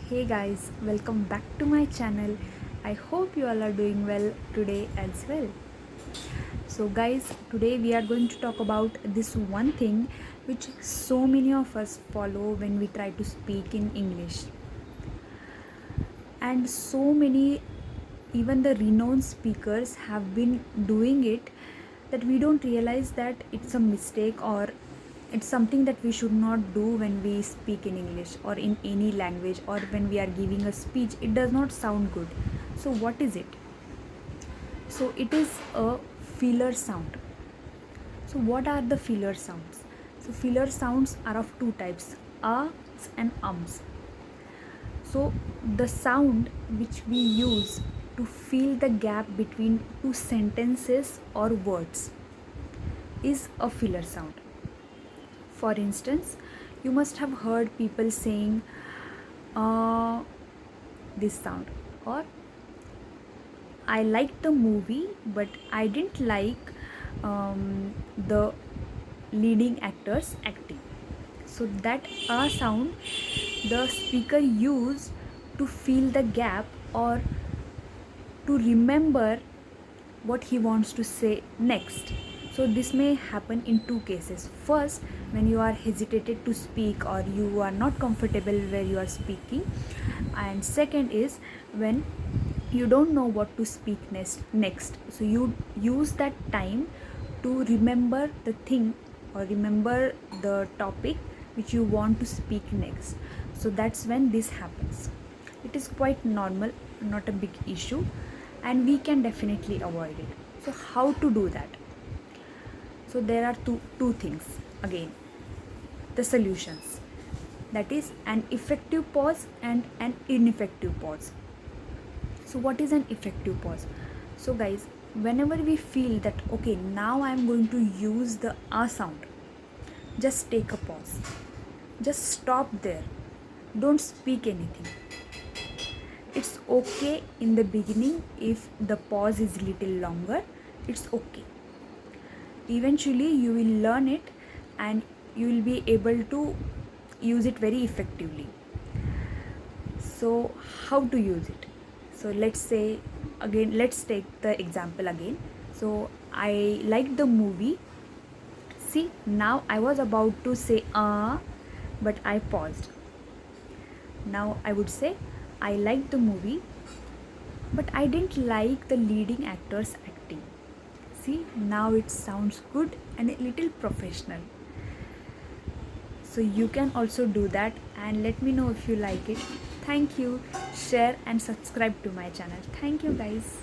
Hey guys, welcome back to my channel. I hope you all are doing well today as well. So guys, today we are going to talk about this one thing which so many of us follow when we try to speak in English. And so many, even the renowned speakers have been doing it, that we don't realize that it's a mistake or it's something that we should not do when we speak in English or in any language, or when we are giving a speech it does not sound good. So what is it? So it is a filler sound. So what are the filler sounds? So filler sounds are of two types, ahs and ums. So the sound which we use to fill the gap between two sentences or words is a filler sound. For instance, you must have heard people saying this sound, or I liked the movie but I didn't like the leading actor's acting. So that sound the speaker used to fill the gap or to remember what he wants to say next. So this may happen in two cases. First, when you are hesitated to speak or you are not comfortable where you are speaking, and second is when you don't know what to speak next. So you use that time to remember the thing or remember the topic which you want to speak next. So that's when this happens. It is quite normal, not a big issue, and we can definitely avoid it. So how to do that? So there are two things again, the solutions, that is an effective pause and an ineffective pause. So what is an effective pause? So guys, whenever we feel that okay, now I am going to use the sound, just take a pause, just stop there, don't speak anything. It's okay in the beginning if the pause is little longer, it's okay. Eventually you will learn it and you will be able to use it very effectively. So how to use it? So let's say again, let's take the example again. So I liked the movie. See, now I was about to say but I paused. Now I would say I liked the movie but I didn't like the leading actor's acting. See, now it sounds good and a little professional. So you can also do that and let me know if you like it. Thank you. Share and subscribe to my channel. Thank you guys.